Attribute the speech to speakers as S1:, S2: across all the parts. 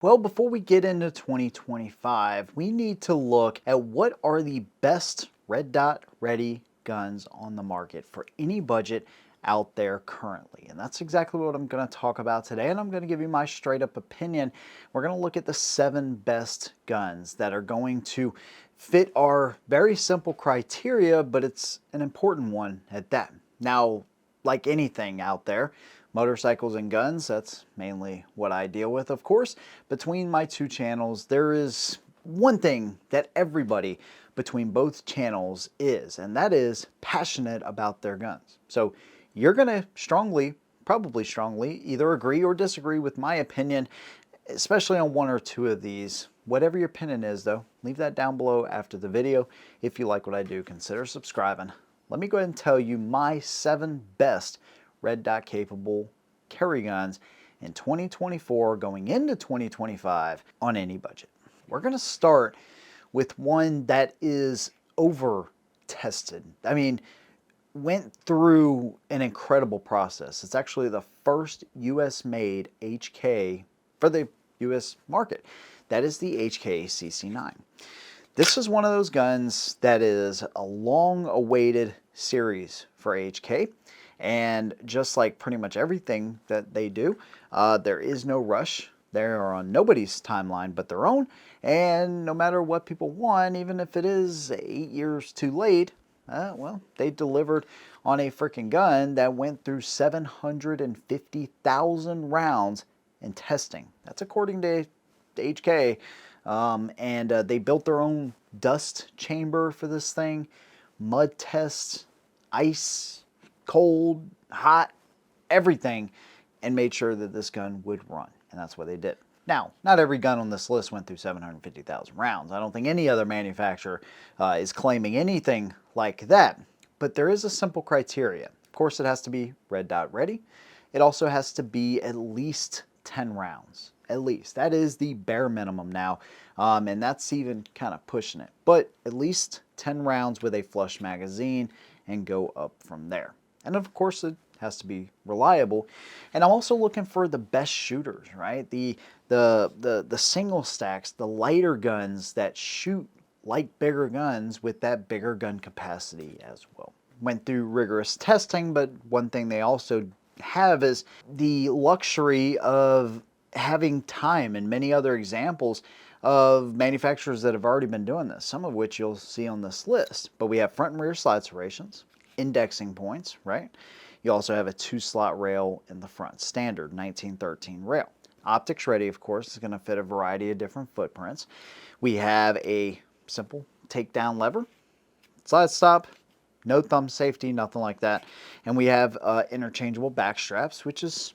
S1: Well, before we get into 2025, we need to look at what are the best red dot ready guns on the market for any budget out there currently. And that's exactly what I'm going to talk about today. And I'm going to give you my straight up opinion. We're going to look at the 7 best guns that are going to fit our very simple criteria, but it's an important one at that. Now, like anything out there, motorcycles and guns, that's mainly what I deal with, of course. Between my two channels, there is one thing that everybody between both channels is, and that is passionate about their guns. So you're going to probably strongly, either agree or disagree with my opinion, especially on one or two of these. Whatever your opinion is, though, leave that down below after the video. If you like what I do, consider subscribing. Let me go ahead and tell you my 7 best red dot capable carry guns in 2024 going into 2025 on any budget. We're going to start with one that is over tested. I mean, went through an incredible process. It's actually the first US made HK for the US market. That is the HK CC9. This is one of those guns that is a long awaited series for HK. And just like pretty much everything that they do, there is no rush. They are on nobody's timeline but their own. And no matter what people want, even if it is 8 years too late, well, they delivered on a freaking gun that went through 750,000 rounds in testing. That's according to HK. And they built their own dust chamber for this thing, mud tests, ice, cold, hot, everything, and made sure that this gun would run. And that's what they did. Now, not every gun on this list went through 750,000 rounds. I don't think any other manufacturer is claiming anything like that. But there is a simple criteria. Of course, it has to be red dot ready. It also has to be at least 10 rounds. At least. That is the bare minimum now. And that's even kind of pushing it. But at least 10 rounds with a flush magazine and go up from there. And of course, it has to be reliable. And I'm also looking for the best shooters, right? The single stacks, the lighter guns that shoot like bigger guns with that bigger gun capacity as well. Went through rigorous testing, but one thing they also have is the luxury of having time, and many other examples of manufacturers that have already been doing this, some of which you'll see on this list. But we have front and rear slide serrations, indexing points, right? You also have a 2-slot rail in the front, standard 1913 rail. Optics ready, of course, is going to fit a variety of different footprints. We have a simple takedown lever, slide stop, no thumb safety, nothing like that. And we have interchangeable back straps, which is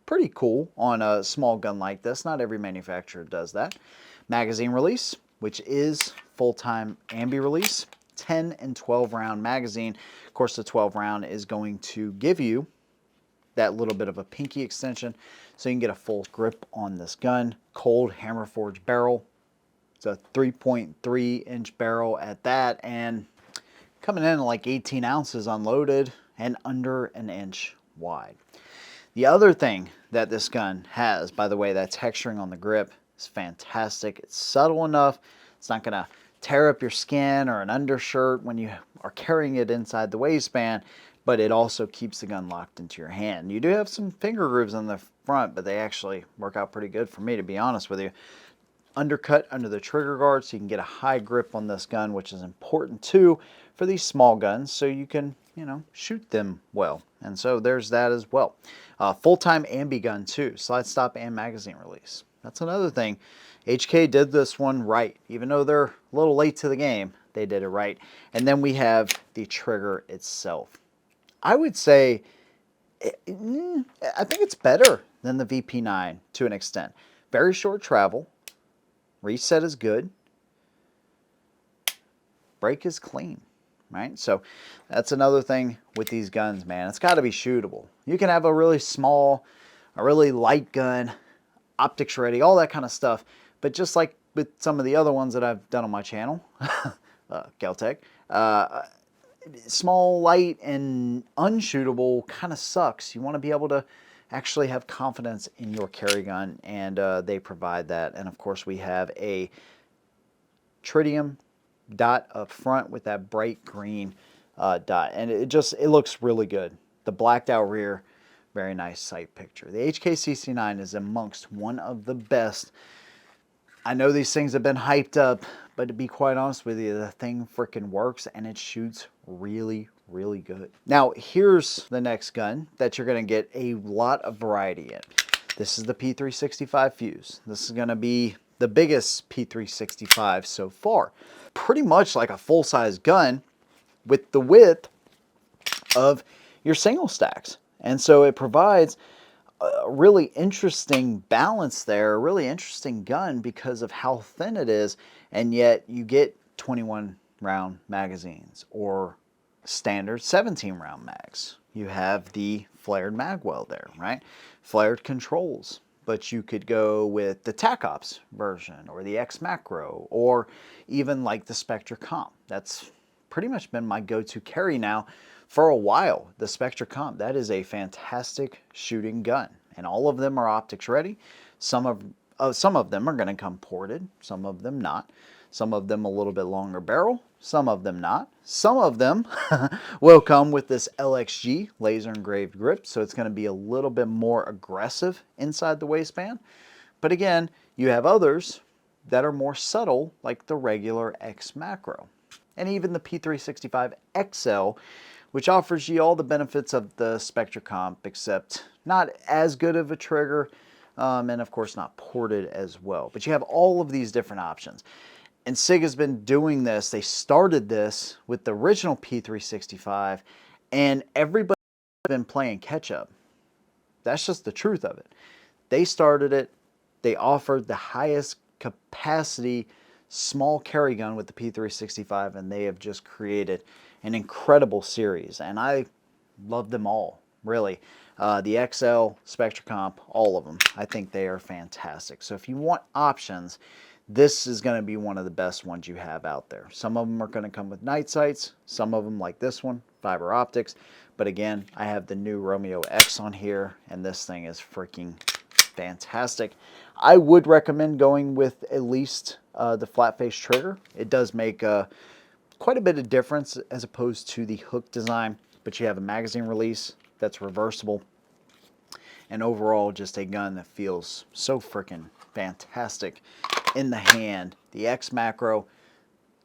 S1: pretty cool on a small gun like this. Not every manufacturer does that. Magazine release, which is full-time ambi release. 10 and 12 round magazine. Of course, the 12 round is going to give you that little bit of a pinky extension so you can get a full grip on this gun. Cold hammer forged barrel. It's a 3.3 inch barrel at that, and coming in at like 18 ounces unloaded and under an inch wide. The other thing that this gun has, by the way, that texturing on the grip is fantastic. It's subtle enough. It's not going to tear up your skin or an undershirt when you are carrying it inside the waistband, but it also keeps the gun locked into your hand. You do have some finger grooves on the front, but they actually work out pretty good for me, to be honest with you. Undercut under the trigger guard so you can get a high grip on this gun, which is important too for these small guns so you can, shoot them well. And so there's that as well. Full-time ambi gun too, slide stop and magazine release. That's another thing. HK did this one right. Even though they're a little late to the game, they did it right. And then we have the trigger itself. I would say, I think it's better than the VP9 to an extent. Very short travel. Reset is good. Brake is clean, right? So that's another thing with these guns, man. It's got to be shootable. You can have a really small, a really light gun, optics ready, all that kind of stuff. But just like with some of the other ones that I've done on my channel, Caltech, small, light, and unshootable kind of sucks. You want to be able to actually have confidence in your carry gun, and they provide that. And of course we have a tritium dot up front with that bright green dot, and it looks really good. The blacked out rear, very nice sight picture. The HKCC9 is amongst one of the best. I know these things have been hyped up, but to be quite honest with you, the thing freaking works and it shoots really, really good. Now, here's the next gun that you're going to get a lot of variety in. This is the P365 Fuse. This is going to be the biggest P365 so far. Pretty much like a full-size gun with the width of your single stacks. And so it provides a really interesting balance there, a really interesting gun because of how thin it is, and yet you get 21 round magazines or standard 17 round mags. You have the flared magwell there, right? Flared controls, but you could go with the TAC Ops version or the X Macro or even like the Spectra Comp. That's pretty much been my go-to carry now for a while. The Spectra Comp, that is a fantastic shooting gun, and all of them are optics ready. Some of them are going to come ported, some of them not. Some of them a little bit longer barrel, some of them not. Some of them will come with this LXG, laser engraved grip, so it's going to be a little bit more aggressive inside the waistband. But again, you have others that are more subtle, like the regular X Macro. And even the P365 XL, which offers you all the benefits of the Spectra Comp, except not as good of a trigger, and of course not ported as well. But you have all of these different options. And Sig has been doing this. They started this with the original P365, and everybody's been playing catch up. That's just the truth of it. They started it. They offered the highest capacity small carry gun with the P365, and they have just created an incredible series. And I love them all, really. The XL, Spectra Comp, all of them. I think they are fantastic. So if you want options, this is going to be one of the best ones you have out there. Some of them are going to come with night sights. Some of them, like this one, fiber optics. But again, I have the new Romeo X on here, and this thing is freaking fantastic. I would recommend going with at least the flat face trigger. It does make quite a bit of difference as opposed to the hook design, but you have a magazine release that's reversible, and overall just a gun that feels so freaking fantastic in the hand. The X Macro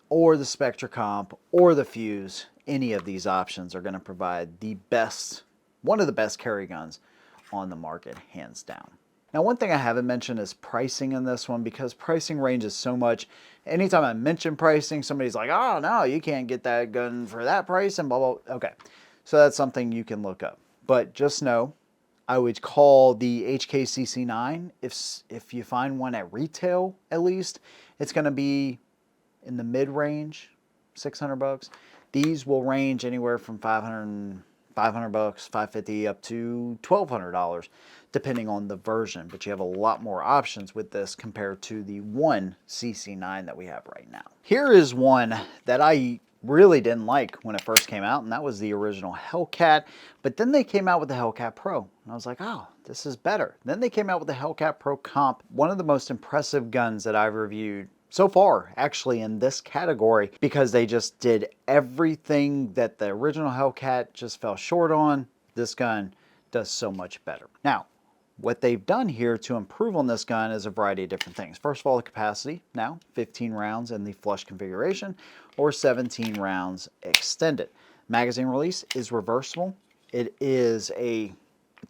S1: or the Spectra Comp or the Fuse, any of these options are going to provide the best, one of the best carry guns on the market, hands down. Now, one thing I haven't mentioned is pricing in this one, because pricing ranges so much. Anytime I mention pricing, somebody's like, oh no, you can't get that gun for that price and blah, blah. Okay, so that's something you can look up. But just know, I would call the HKCC9, if you find one at retail at least, it's going to be in the mid-range, 600 bucks. These will range anywhere from 500 bucks, 550 up to $1,200, depending on the version. But you have a lot more options with this compared to the one CC9 that we have right now. Here is one that I really didn't like when it first came out, and that was the original Hellcat. But then they came out with the Hellcat Pro, and I was like, oh, this is better. Then they came out with the Hellcat Pro Comp, one of the most impressive guns that I've reviewed so far, actually, in this category, because they just did everything that the original Hellcat just fell short on. This gun does so much better. Now, what they've done here to improve on this gun is a variety of different things. First of all, the capacity, now 15 rounds in the flush configuration or 17 rounds extended. Magazine release is reversible. It's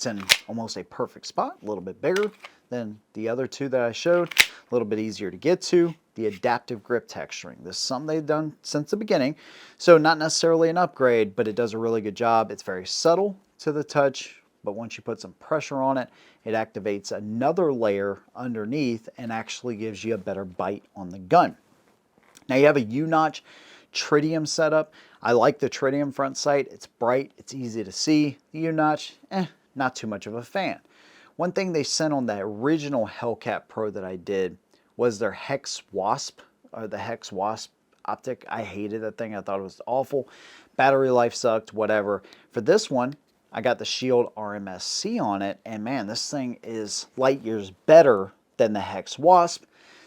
S1: in almost a perfect spot, a little bit bigger than the other two that I showed, a little bit easier to get to. The adaptive grip texturing. This is something they've done since the beginning, so not necessarily an upgrade, but it does a really good job. It's very subtle to the touch, but once you put some pressure on it, it activates another layer underneath and actually gives you a better bite on the gun. Now you have a U-notch tritium setup. I like the tritium front sight. It's bright, it's easy to see. The U-notch, not too much of a fan. One thing they sent on that original Hellcat Pro that I did was their Hex Wasp, or the Hex Wasp optic. I hated that thing. I thought it was awful. Battery life sucked, whatever. For this one, I got the Shield RMSC on it, and man, this thing is light years better than the Hex Wasp.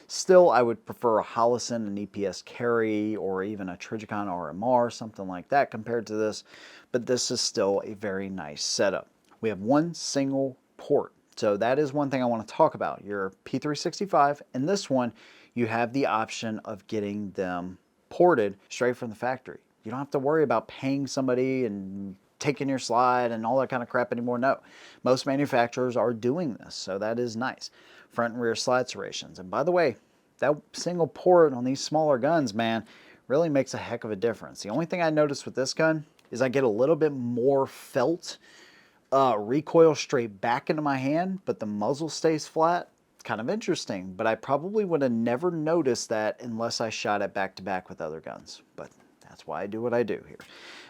S1: Still, I would prefer a Holosun, an EPS carry, or even a Trijicon RMR, something like that compared to this, but this is still a very nice setup. We have one single port, so that is one thing I want to talk about. Your P365, and this one, you have the option of getting them ported straight from the factory. You don't have to worry about paying somebody and taking your slide and all that kind of crap anymore. No, most manufacturers are doing this, so that is nice. Front and rear slide serrations. And by the way, that single port on these smaller guns, man, really makes a heck of a difference. The only thing I noticed with this gun is I get a little bit more felt recoil straight back into my hand, but the muzzle stays flat. It's kind of interesting, but I probably would have never noticed that unless I shot it back to back with other guns. But that's why I do what I do here.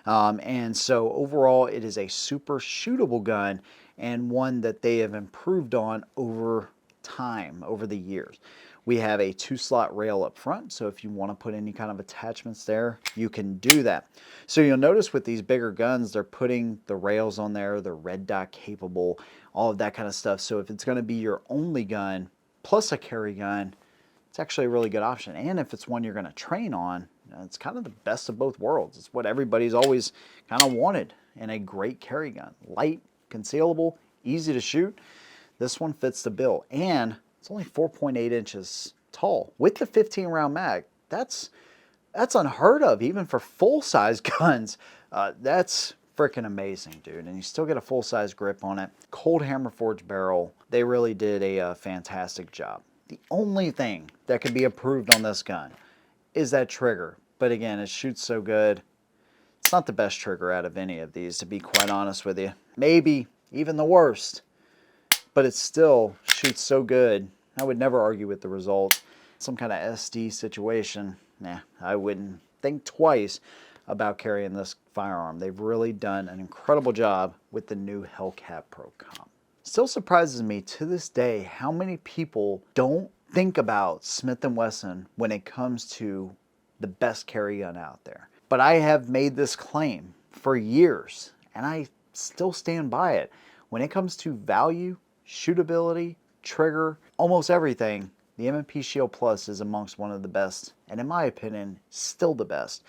S1: And so overall, it is a super shootable gun and one that they have improved on over time, over the years. We have a 2-slot rail up front, so if you want to put any kind of attachments there, you can do that. So you'll notice with these bigger guns, they're putting the rails on there, they're red dot capable, all of that kind of stuff. So if it's going to be your only gun plus a carry gun, it's actually a really good option. And if it's one you're going to train on, it's kind of the best of both worlds. It's what everybody's always kind of wanted in a great carry gun. Light, concealable, easy to shoot. This one fits the bill, and it's only 4.8 inches tall with the 15-round mag. That's unheard of, even for full-size guns. That's freaking amazing, dude. And you still get a full-size grip on it. Cold hammer forged barrel. They really did a fantastic job. The only thing that could be improved on this gun is that trigger. But again, it shoots so good. It's not the best trigger out of any of these, to be quite honest with you. Maybe even the worst. But it still shoots so good. I would never argue with the result. Some kind of SD situation, nah, I wouldn't think twice about carrying this firearm. They've really done an incredible job with the new Hellcat Pro comp. Still surprises me to this day how many people don't think about Smith & Wesson when it comes to the best carry gun out there. But I have made this claim for years, and I still stand by it. When it comes to value, shootability, trigger, almost everything, the M&P Shield Plus is amongst one of the best, and in my opinion, still the best.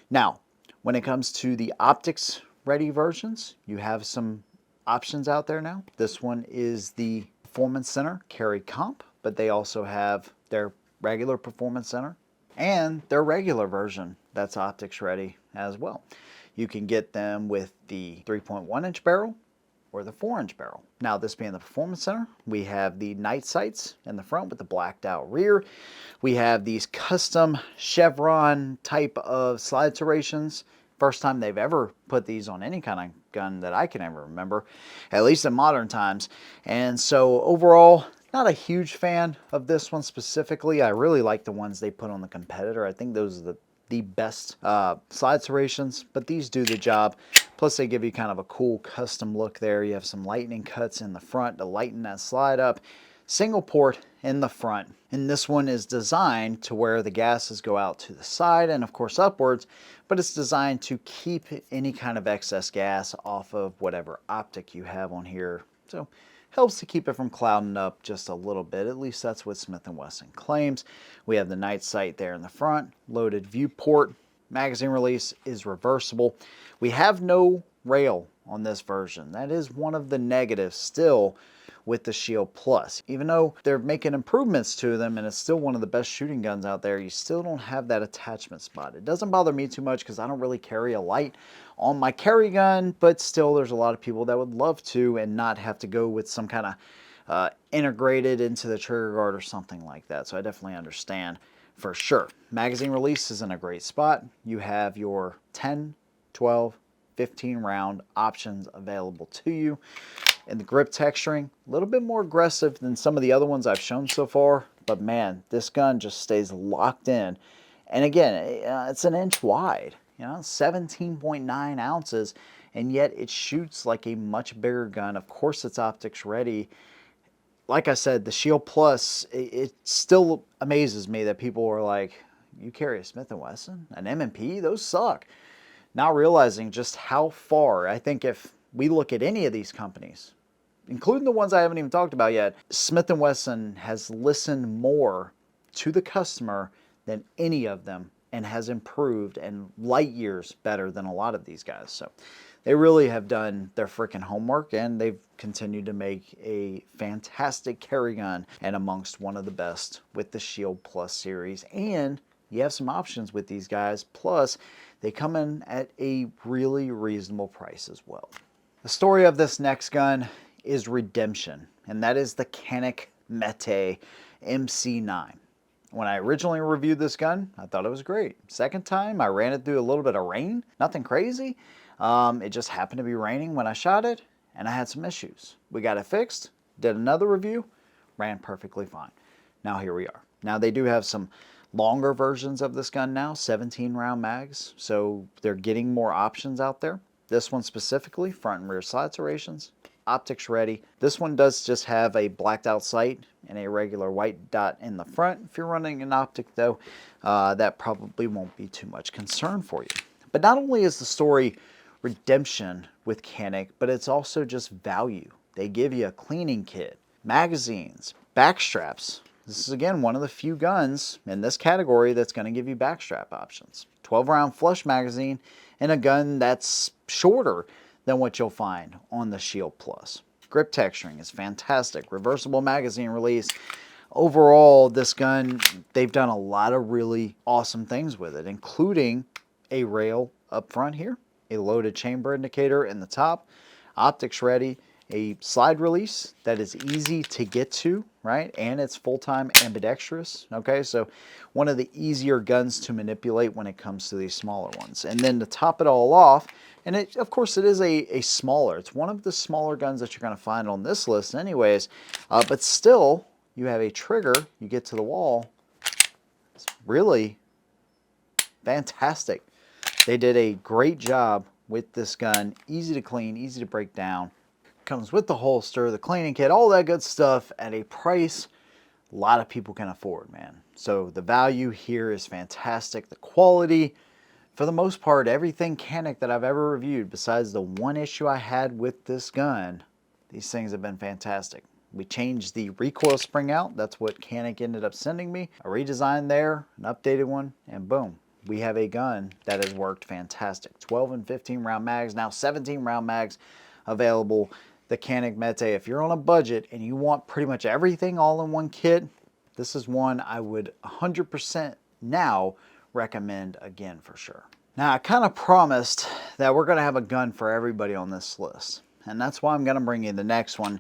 S1: Now, when it comes to the optics ready versions, you have some options out there now. This one is the Performance Center Carry Comp, but they also have their regular Performance Center and their regular version that's optics ready as well. You can get them with the 3.1 inch barrel or the 4-inch barrel. Now, this being the Performance Center, we have the night sights in the front with the blacked out rear. We have these custom chevron type of slide serrations. First time they've ever put these on any kind of gun that I can ever remember, at least in modern times. And so overall, not a huge fan of this one specifically. I really like the ones they put on the competitor. I think those are the best slide serrations, but these do the job. Plus they give you kind of a cool custom look there. You have some lightning cuts in the front to lighten that slide up. Single port in the front. And this one is designed to where the gases go out to the side and of course upwards, but it's designed to keep any kind of excess gas off of whatever optic you have on here. So helps to keep it from clouding up just a little bit. At least that's what Smith & Wesson claims. We have the night sight there in the front, loaded viewport. Magazine release is reversible. We have no rail on this version. That is one of the negatives still with the Shield Plus. Even though they're making improvements to them and it's still one of the best shooting guns out there, you still don't have that attachment spot. It doesn't bother me too much because I don't really carry a light on my carry gun, but still there's a lot of people that would love to and not have to go with some kind of integrated into the trigger guard or something like that. So I definitely understand for sure. Magazine release is in a great spot. You have your 10, 12, 15 round options available to you. And the grip texturing, a little bit more aggressive than some of the other ones I've shown so far, but man, this gun just stays locked in. And again, it's an inch wide, 17.9 ounces, and yet it shoots like a much bigger gun. Of course, it's optics ready. Like I said, the Shield Plus, it still amazes me that people are like, you carry a Smith & Wesson, an M&P? Those suck. Not realizing just how far, I think if we look at any of these companies, including the ones I haven't even talked about yet, Smith & Wesson has listened more to the customer than any of them and has improved and light years better than a lot of these guys. So they really have done their freaking homework, and they've continued to make a fantastic carry gun and amongst one of the best with the Shield Plus series. And you have some options with these guys, plus they come in at a really reasonable price as well. The story of this next gun is redemption, and that is the Canik Mete MC9. When I originally reviewed this gun, I thought it was great. Second time, I ran it through a little bit of rain, nothing crazy. It just happened to be raining when I shot it, and I had some issues. We got it fixed, did another review, ran perfectly fine. Now here we are. Now they do have some longer versions of this gun now, 17 round mags, so they're getting more options out there. This one specifically, front and rear slide serrations, optics ready. This one does just have a blacked out sight and a regular white dot in the front. If you're running an optic though, that probably won't be too much concern for you. But not only is the story redemption with Canik, but it's also just value. They give you a cleaning kit, magazines, back straps. This is again one of the few guns in this category that's going to give you backstrap options. 12 round flush magazine and a gun that's shorter than what you'll find on the Shield Plus. Grip texturing is fantastic. Reversible magazine release. Overall, this gun, they've done a lot of really awesome things with it, including a rail up front here, a loaded chamber indicator in the top, optics ready, a slide release that is easy to get to, right? And it's full-time ambidextrous, okay? So one of the easier guns to manipulate when it comes to these smaller ones. And then to top it all off, and of course it is a smaller, it's one of the smaller guns that you're gonna find on this list anyways, but still, you have a trigger, you get to the wall, it's really fantastic. They did a great job with this gun, easy to clean, easy to break down. Comes with the holster, the cleaning kit, all that good stuff at a price a lot of people can afford, man. So the value here is fantastic. The quality, for the most part, everything Canik that I've ever reviewed, besides the one issue I had with this gun, these things have been fantastic. We changed the recoil spring out. That's what Canik ended up sending me. A redesign there, an updated one, and boom. We have a gun that has worked fantastic. 12 and 15 round mags, now 17 round mags available. The Canik Mete, if you're on a budget and you want pretty much everything all in one kit, this is one I would 100% now recommend again for sure. Now I kind of promised that we're going to have a gun for everybody on this list, and that's why I'm going to bring you the next one,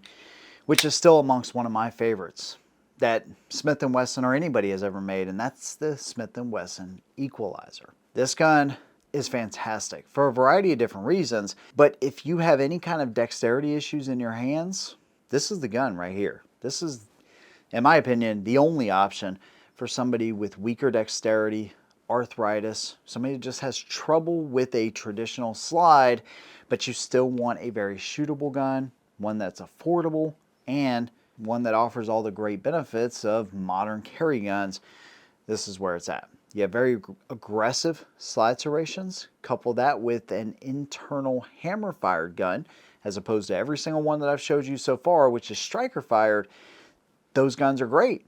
S1: which is still amongst one of my favorites that Smith & Wesson or anybody has ever made, and that's the Smith & Wesson Equalizer. This gun is fantastic for a variety of different reasons, but if you have any kind of dexterity issues in your hands, this is the gun right here. This is, in my opinion, the only option for somebody with weaker dexterity, arthritis, somebody who just has trouble with a traditional slide, but you still want a very shootable gun, one that's affordable, and one that offers all the great benefits of modern carry guns. This is where it's at. You have very aggressive slide serrations. Couple that with an internal hammer fired gun, as opposed to every single one that I've showed you so far, which is striker fired. Those guns are great,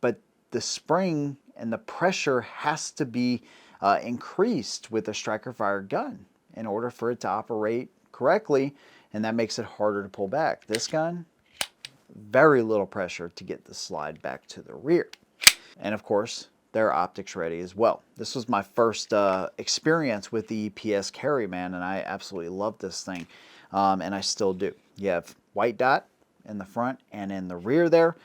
S1: but the spring and the pressure has to be increased with a striker fired gun in order for it to operate correctly, and that makes it harder to pull back. This gun, very little pressure to get the slide back to the rear. And of course, they're optics ready as well. This was my first experience with the EPS carry, man, and I absolutely love this thing, and I still do. You have white dot in the front and in the rear there.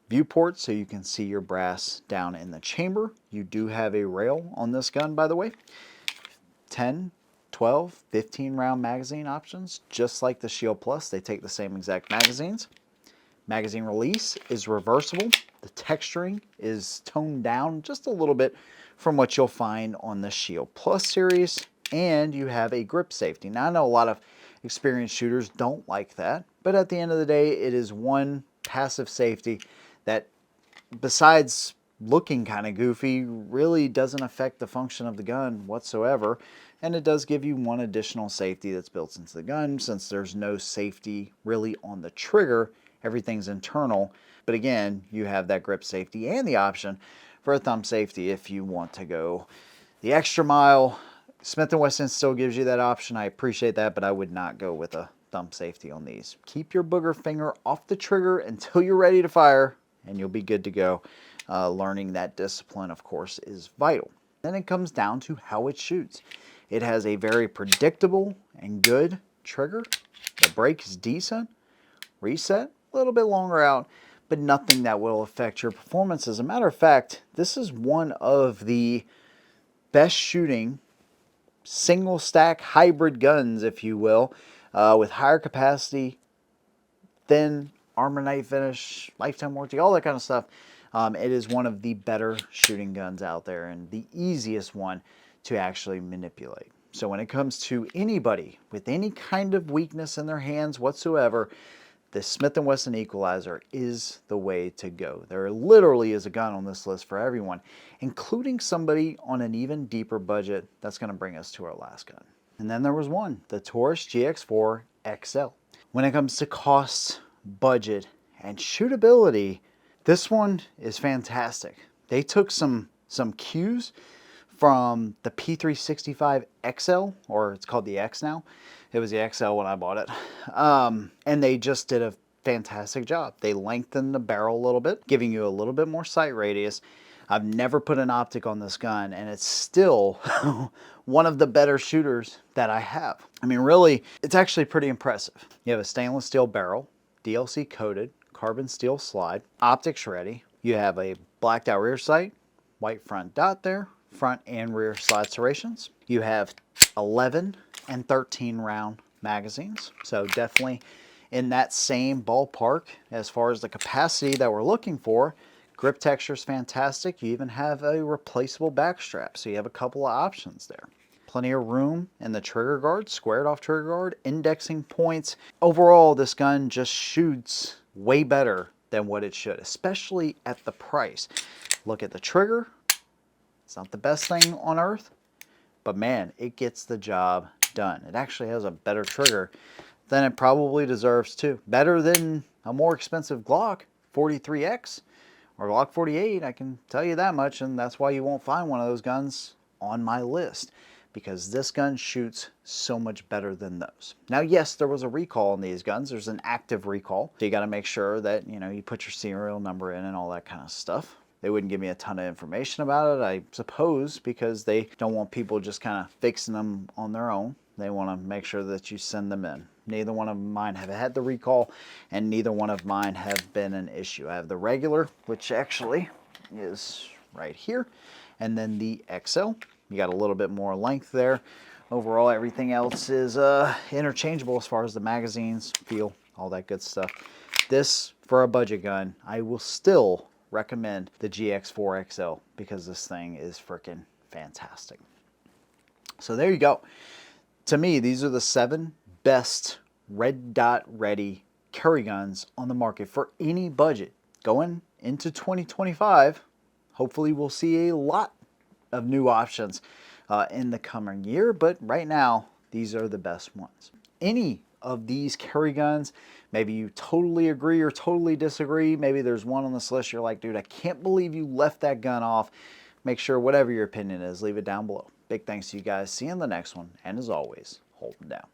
S1: Viewport so you can see your brass down in the chamber. You do have a rail on this gun, by the way. 10, 12, 15 round magazine options, just like the Shield Plus. They take the same exact magazines. Magazine release is reversible. The texturing is toned down just a little bit from what you'll find on the Shield Plus series, and you have a grip safety. Now I know a lot of experienced shooters don't like that, but at the end of the day, it is one passive safety that, besides looking kind of goofy really doesn't affect the function of the gun whatsoever. And it does give you one additional safety that's built into the gun, since there's no safety really on the trigger. Everything's internal. But again, you have that grip safety and the option for a thumb safety if you want to go the extra mile. Smith & Wesson still gives you that option. I appreciate that, but I would not go with a thumb safety on these. Keep your booger finger off the trigger until you're ready to fire, and you'll be good to go. Learning that discipline, of course, is vital. Then it comes down to how it shoots. It has a very predictable and good trigger. The brake is decent. Reset, a little bit longer out, but nothing that will affect your performance. As a matter of fact, this is one of the best shooting single stack hybrid guns, if you will, with higher capacity, thin armor night finish, lifetime warranty, all that kind of stuff. It is one of the better shooting guns out there and the easiest one to actually manipulate. So when it comes to anybody with any kind of weakness in their hands whatsoever, the Smith & Wesson Equalizer is the way to go. There literally is a gun on this list for everyone, including somebody on an even deeper budget. That's going to bring us to our last gun. And then there was one, the Taurus GX4 XL. When it comes to cost, budget, and shootability, this one is fantastic. They took some cues from the P365 XL, or it's called the X now. It was the XL when I bought it. And they just did a fantastic job. They lengthened the barrel a little bit, giving you a little bit more sight radius. I've never put an optic on this gun, and it's still one of the better shooters that I have. I mean, really, it's actually pretty impressive. You have a stainless steel barrel, DLC coated, carbon steel slide, optics ready. You have a blacked out rear sight, white front dot there, front and rear slide serrations. You have 11 and 13 round magazines. So definitely in that same ballpark as far as the capacity that we're looking for. Grip texture is fantastic. You even have a replaceable back strap, so you have a couple of options there. Plenty of room in the trigger guard, squared off trigger guard, indexing points. Overall, this gun just shoots way better than what it should, especially at the price. Look at the trigger. It's not the best thing on earth, but man, it gets the job done. It actually has a better trigger than it probably deserves to. Better than a more expensive Glock 43X or Glock 48, I can tell you that much, and that's why you won't find one of those guns on my list, because this gun shoots so much better than those. Now, yes, there was a recall on these guns. There's an active recall, so you got to make sure that, you know, you put your serial number in and all that kind of stuff. They wouldn't give me a ton of information about it, I suppose, because they don't want people just kind of fixing them on their own. They want to make sure that you send them in. Neither one of mine have had the recall, and neither one of mine have been an issue. I have the regular, which actually is right here, and then the XL. You got a little bit more length there. Overall, everything else is interchangeable as far as the magazines, feel, all that good stuff. This, for a budget gun, I will still recommend the GX4 XL because this thing is freaking fantastic. So there you go. To me, these are the 7 best red dot ready carry guns on the market for any budget. Going into 2025, hopefully we'll see a lot of new options in the coming year, but right now, these are the best ones. Any of these carry guns, maybe you totally agree or totally disagree. Maybe there's one on this list you're like, dude, I can't believe you left that gun off. Make sure whatever your opinion is, leave it down below. Big thanks to you guys. See you in the next one. And as always, hold them down.